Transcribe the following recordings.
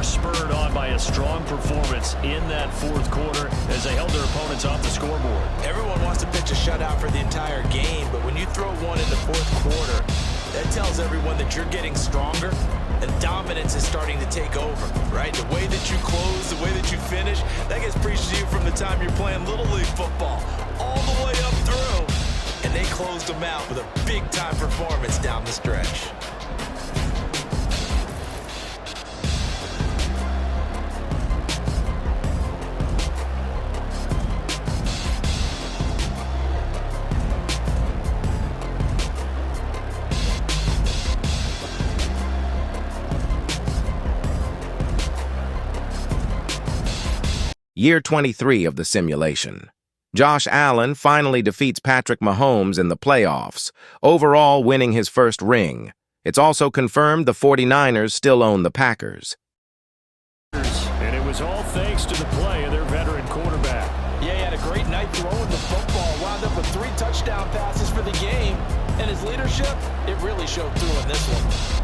were spurred on by a strong performance in that fourth quarter as they held their opponents off the scoreboard. Everyone wants to pitch a shutout for the entire game, but when you throw one in the fourth quarter, that tells everyone that you're getting stronger and dominance is starting to take over, right? The way that you close, the way that you finish, that gets preached to you from the time you're playing Little League football all the way up through. And they closed them out with a big-time performance down the stretch. Year 23 of the simulation. Josh Allen finally defeats Patrick Mahomes in the playoffs, overall winning his first ring. It's also confirmed the 49ers still own the Packers. And it was all thanks to the play of their veteran quarterback. Yeah, he had a great night throwing the football, wound up with 3 touchdown passes for the game, and his leadership, it really showed through in this one.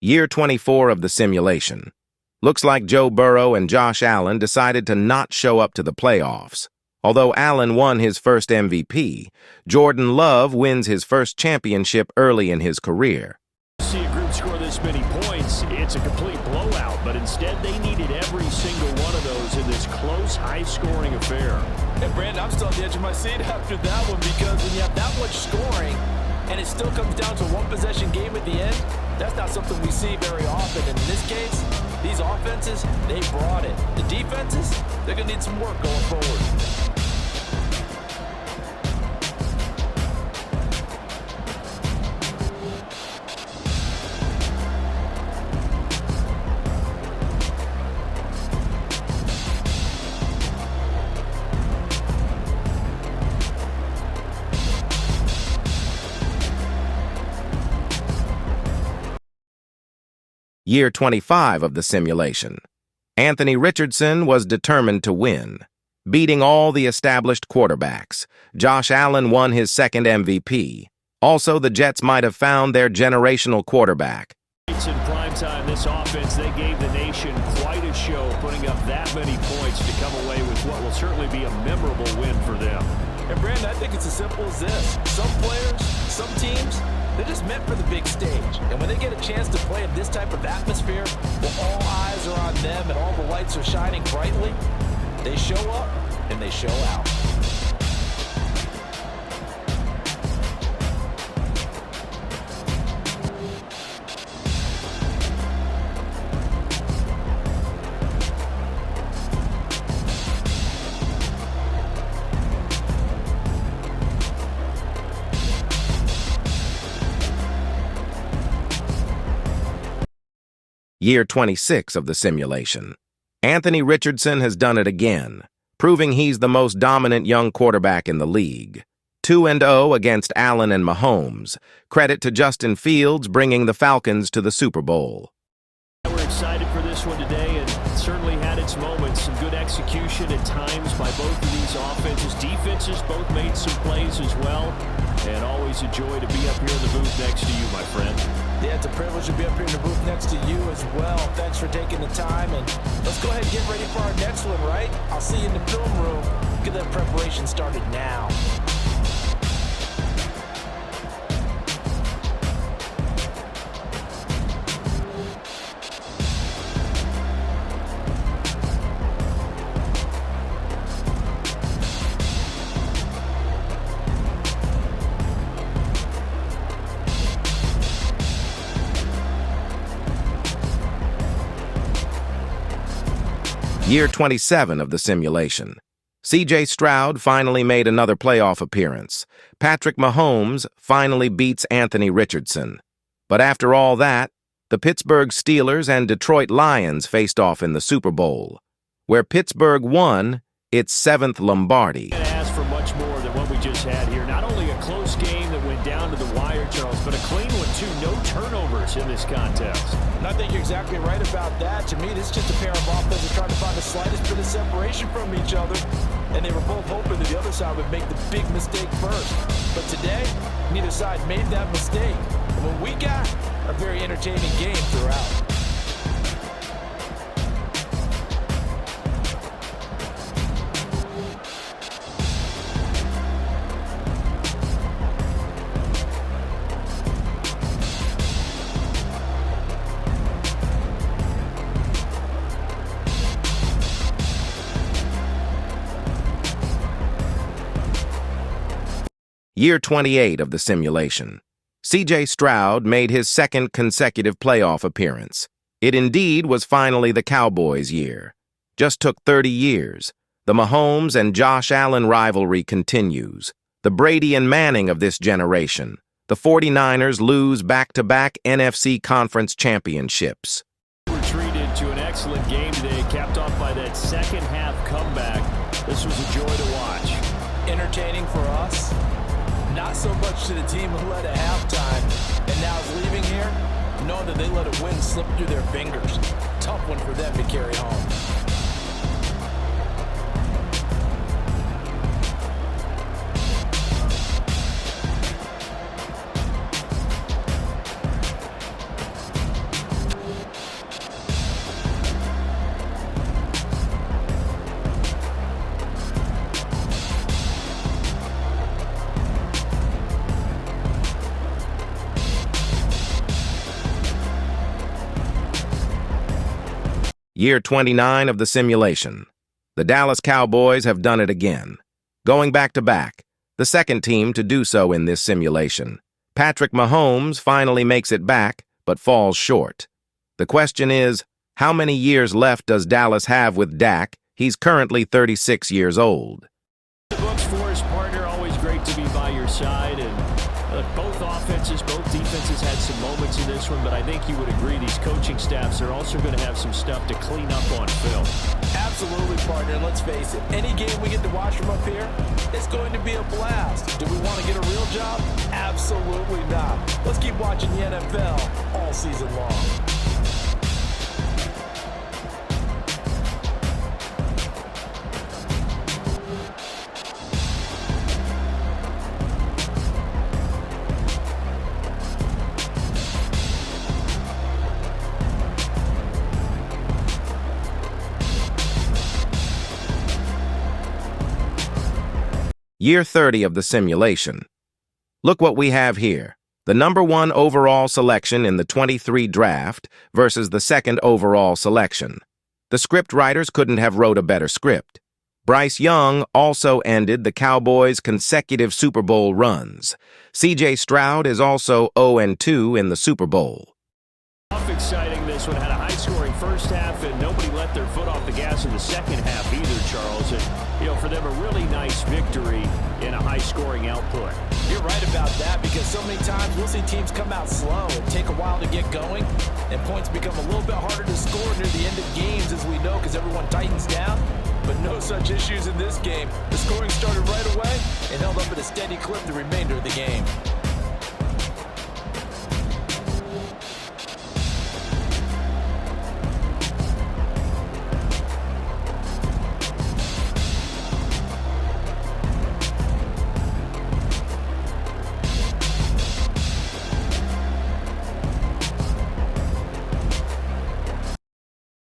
Year 24 of the simulation. Looks like Joe Burrow and Josh Allen decided to not show up to the playoffs. Although Allen won his first MVP, Jordan Love wins his first championship early in his career. See a group score this many points, it's a complete blowout, but instead they needed every single one of those in this close, high-scoring affair. Hey, Brandon, I'm still on the edge of my seat after that one because when you have that much scoring and it still comes down to a one-possession game at the end, that's not something we see very often. And in this case, these offenses, they brought it. The defenses, they're going to need some work going forward. Year 25 of the simulation. Anthony Richardson was determined to win. Beating all the established quarterbacks, Josh Allen won his second MVP. Also, the Jets might have found their generational quarterback. In primetime, this offense, they gave the nation quite a show, putting up that many points to come away with what will certainly be a memorable win for them. And Brandon, I think it's as simple as this. Some players, some teams, they're just meant for the big stage. And when they get a chance to play in this type of atmosphere, where all eyes are on them and all the lights are shining brightly, they show up and they show out. Year 26 of the simulation. Anthony Richardson has done it again, proving he's the most dominant young quarterback in the league. 2-0 against Allen and Mahomes. Credit to Justin Fields bringing the Falcons to the Super Bowl. We're excited for this one today, and it certainly had its moments. Some good execution at times by both of these offenses. Defenses both made some plays as well. And always a joy to be up here in the booth next to you, my friend. Yeah, it's a privilege to be up here in the booth next to you as well. Thanks for taking the time, and let's go ahead and get ready for our next one, right? I'll see you in the film room. Get that preparation started now. Year 27 of the simulation. C.J. Stroud finally made another playoff appearance. Patrick Mahomes finally beats Anthony Richardson. But after all that, the Pittsburgh Steelers and Detroit Lions faced off in the Super Bowl, where Pittsburgh won its 7th Lombardi. Ask for much more than what we just had here. Not only a close game that went down to the wire, Charles, but a clean one too. No turnovers in this contest. And I think you're exactly right about that. To me, this is just a pair of offenses trying to find the slightest bit of separation from each other. And they were both hoping that the other side would make the big mistake first. But today, neither side made that mistake. And what we got, a very entertaining game throughout. Year 28 of the simulation. C.J. Stroud made his 2nd consecutive playoff appearance. It indeed was finally the Cowboys' year. Just took 30 years. The Mahomes and Josh Allen rivalry continues. The Brady and Manning of this generation. The 49ers lose back-to-back NFC Conference championships. We're treated to an excellent game today, capped off by that second-half comeback. This was a joy to watch. Entertaining for us. Not so much to the team who led at halftime and now is leaving here, knowing that they let a win slip through their fingers. Tough one for them to carry home. Year 29 of the simulation. The Dallas Cowboys have done it again, going back-to-back, the second team to do so in this simulation. Patrick Mahomes finally makes it back, but falls short. The question is, how many years left does Dallas have with Dak? He's currently 36 years old. The books for his partner, always great to be by your side, and both offenses, both defenses had some moments in this one, but I think you would agree these coaching staffs are also going to have some stuff to clean up on film. Absolutely, partner, and let's face it, any game we get to watch from up here, it's going to be a blast. Do we want to get a real job? Absolutely not. Let's keep watching the NFL all season long. Year 30 of the simulation. Look what we have here. The number 1 overall selection in the 23 draft versus the 2nd overall selection. The script writers couldn't have wrote a better script. Bryce Young also ended the Cowboys' consecutive Super Bowl runs. C.J. Stroud is also 0-2 in the Super Bowl. Exciting this one. Had a high-scoring first half, and nobody let their foot off the gas in the second half either, Charles. And, for them, a really nice victory in a high-scoring output. You're right about that, because so many times we'll see teams come out slow and take a while to get going, and points become a little bit harder to score near the end of games, as we know, because everyone tightens down. But no such issues in this game. The scoring started right away and held up at a steady clip the remainder of the game.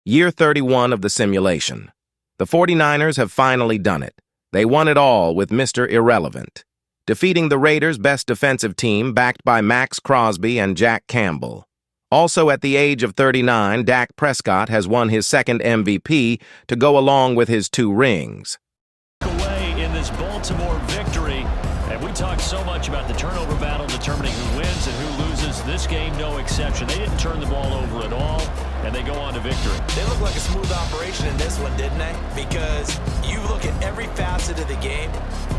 Year 31 of the simulation. The 49ers have finally done it. They won it all with Mr. Irrelevant, defeating the Raiders' best defensive team backed by Max Crosby and Jack Campbell. Also at the age of 39, Dak Prescott has won his 2nd MVP to go along with his 2 rings. Away in this Baltimore victory, and we talked so much about the turnover battle determining who wins and who loses. This game, no exception. They didn't turn the ball over at all. and they go on to victory. They look like a smooth operation in this one, didn't they? Because you look at every facet of the game,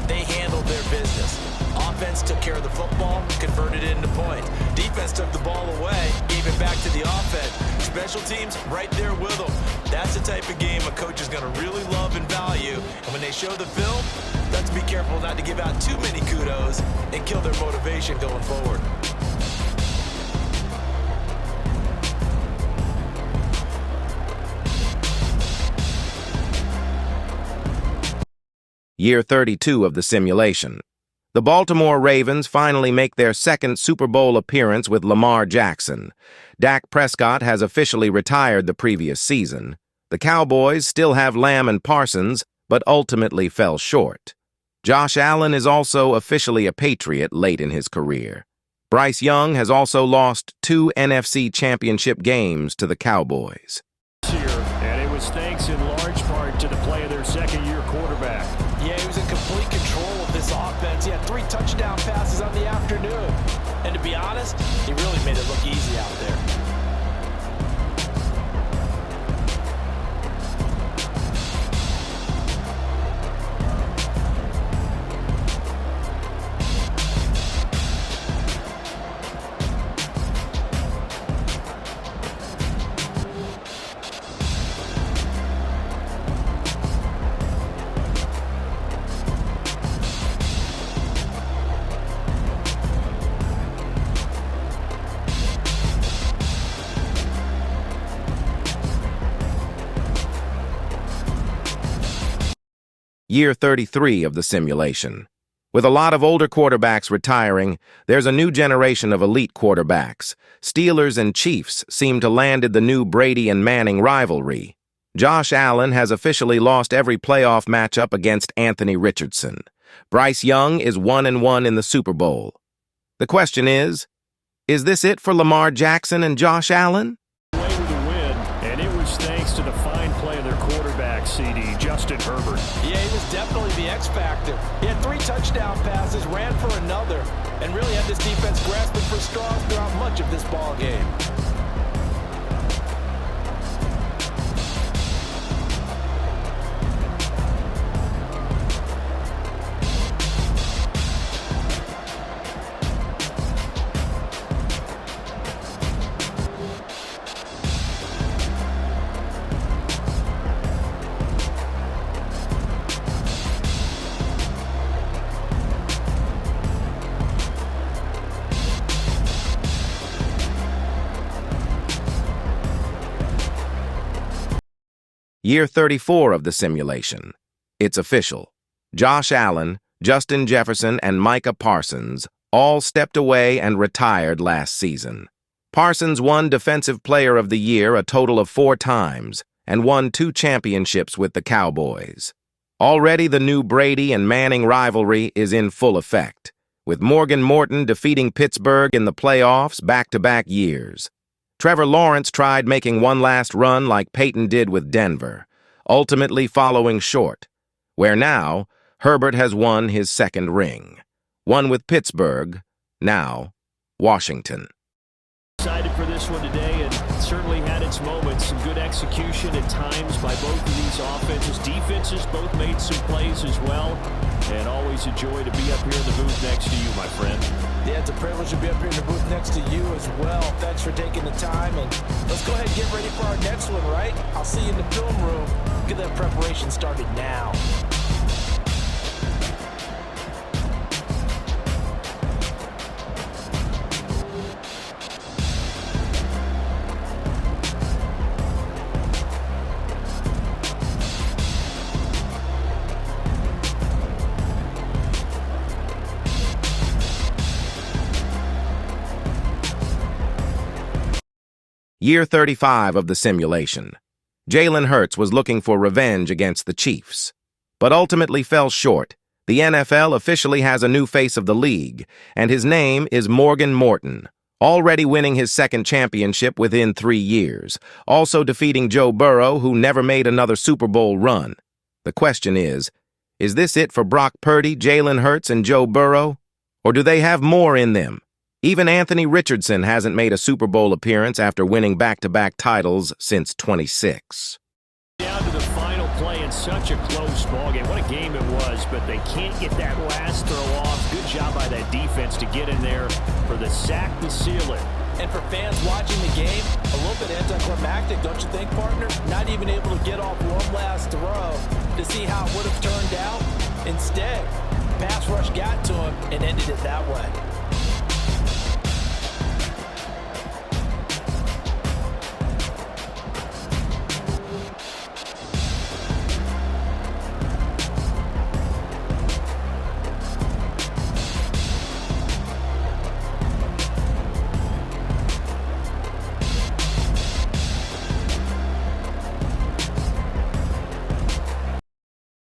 they handled their business. Offense took care of the football, converted it into points. Defense took the ball away, gave it back to the offense. Special teams, right there with them. That's the type of game a coach is going to really love and value. And when they show the film, let's be careful not to give out too many kudos and kill their motivation going forward. Year 32 of the simulation. The Baltimore Ravens finally make their second Super Bowl appearance with Lamar Jackson. Dak Prescott has officially retired the previous season. The Cowboys still have Lamb and Parsons, but ultimately fell short. Josh Allen is also officially a Patriot late in his career. Bryce Young has also lost 2 NFC championship games to the Cowboys. And it was thanks in large part to the play of their second-year quarterback. Yeah, he was in complete control of this offense. He had 3 touchdown passes on the afternoon. And to be honest, he really made it look easy out there. Year 33 of the simulation. With a lot of older quarterbacks retiring, there's a new generation of elite quarterbacks. Steelers and Chiefs seem to landed the new Brady and Manning rivalry. Josh Allen has officially lost every playoff matchup against Anthony Richardson. Bryce Young is 1-1 in the Super Bowl. The question is this it for Lamar Jackson and Josh Allen? Away with a win, and it was thanks to the fine play of their quarterback, CD, Justin Herbert. Yeah, he was definitely the X factor. He had 3 touchdown passes, ran for another, and really had this defense grasping for straws throughout much of this ball game. Year 34 of the simulation. It's official. Josh Allen, Justin Jefferson, and Micah Parsons all stepped away and retired last season. Parsons won Defensive Player of the Year a total of 4 times and won 2 championships with the Cowboys. Already the new Brady and Manning rivalry is in full effect, with Morgan Morton defeating Pittsburgh in the playoffs back-to-back years. Trevor Lawrence tried making one last run like Peyton did with Denver, ultimately following short, where now Herbert has won his second ring. One with Pittsburgh, now Washington. Excited for this one today, and certainly had its moments. Some good execution at times by both of these offenses. Defenses both made some plays as well, and always a joy to be up here in the booth next to you, my friend. Yeah, it's a privilege to be up here in the booth next to you as well. Thanks for taking the time, and let's go ahead and get ready for our next one, right? I'll see you in the film room. Get that preparation started now. Year 35 of the simulation. Jalen Hurts was looking for revenge against the Chiefs, but ultimately fell short. The NFL officially has a new face of the league, and his name is Morgan Morton, already winning his second championship within 3 years, also defeating Joe Burrow, who never made another Super Bowl run. The question is this it for Brock Purdy, Jalen Hurts, and Joe Burrow? Or do they have more in them? Even Anthony Richardson hasn't made a Super Bowl appearance after winning back-to-back titles since 26. Down to the final play in such a close ballgame. What a game it was, but they can't get that last throw off. Good job by that defense to get in there for the sack to seal it. And for fans watching the game, a little bit anticlimactic, don't you think, partner? Not even able to get off one last throw to see how it would have turned out. Instead, pass rush got to him and ended it that way.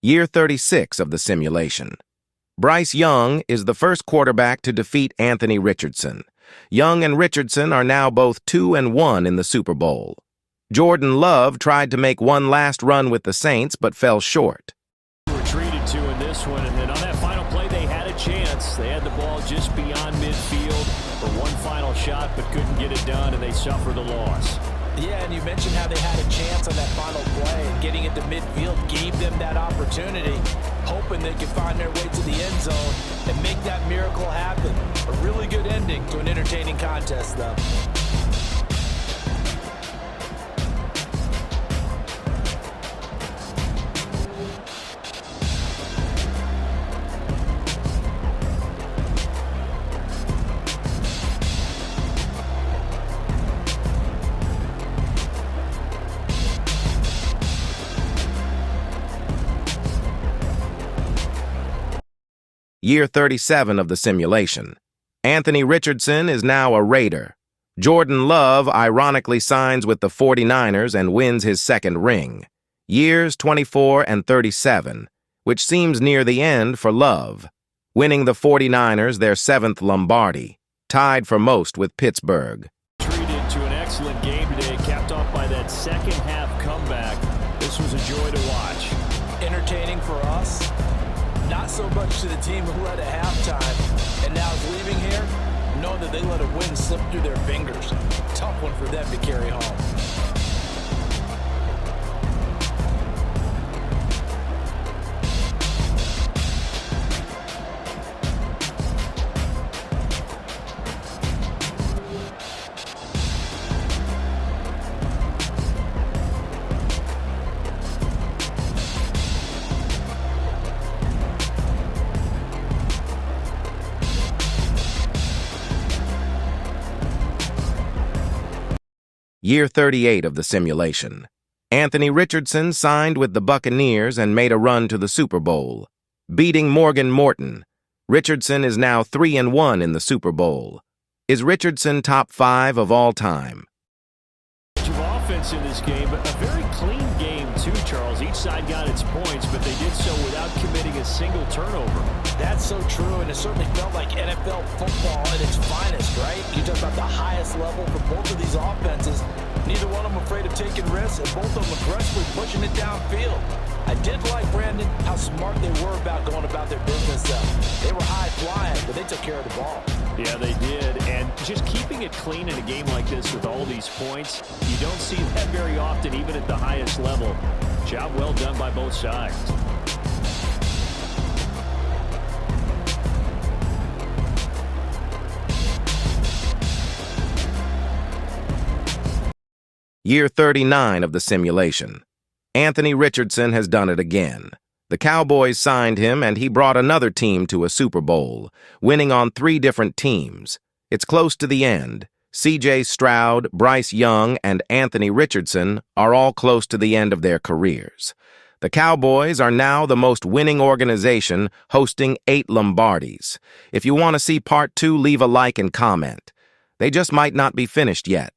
Year 36 of the simulation. Bryce Young is the first quarterback to defeat Anthony Richardson. Young and Richardson are now both 2-1 in the Super Bowl. Jordan Love tried to make one last run with the Saints but fell short. Retreated to in this one, and then on that final play they had a chance. They had the ball just beyond midfield for one final shot but couldn't get it done, and they suffer the loss. Yeah, and you mentioned how they had a chance on that final play, and getting into midfield gave them that opportunity, hoping they could find their way to the end zone and make that miracle happen. A really good ending to an entertaining contest, though. Year 37 of the simulation. Anthony Richardson is now a Raider. Jordan Love ironically signs with the 49ers and wins his second ring. Years 24 and 37, which seems near the end for Love, winning the 49ers their 7th Lombardi, tied for most with Pittsburgh. Treated to an excellent game today, capped off by that second half comeback. This was a joy to watch. Entertaining for us. Not so much to the team who led at halftime and now is leaving here, knowing that they let a win slip through their fingers. Tough one for them to carry home. Year 38 of the simulation. Anthony Richardson signed with the Buccaneers and made a run to the Super Bowl, beating Morgan Morton. Richardson is now 3-1 in the Super Bowl. Is Richardson top 5 of all time? Offense in this game, but a very clean game too, Charles. Each side got its points, but they did so without committing a single turnover. That's so true, and it certainly felt like NFL football at its finest, right? You talk about the highest level for both of these offenses. Neither one of them afraid of taking risks, and both of them aggressively pushing it downfield. I did like, Brandon, how smart they were about going about their business, though. They were high-flying, but they took care of the ball. Yeah, they did, and just keeping it clean in a game like this with all these points, you don't see that very often, even at the highest level. Job well done by both sides. Year 39 of the simulation. Anthony Richardson has done it again. The Cowboys signed him, and he brought another team to a Super Bowl, winning on 3 different teams. It's close to the end. C.J. Stroud, Bryce Young, and Anthony Richardson are all close to the end of their careers. The Cowboys are now the most winning organization, hosting 8 Lombardis. If you want to see Part 2, leave a like and comment. They just might not be finished yet.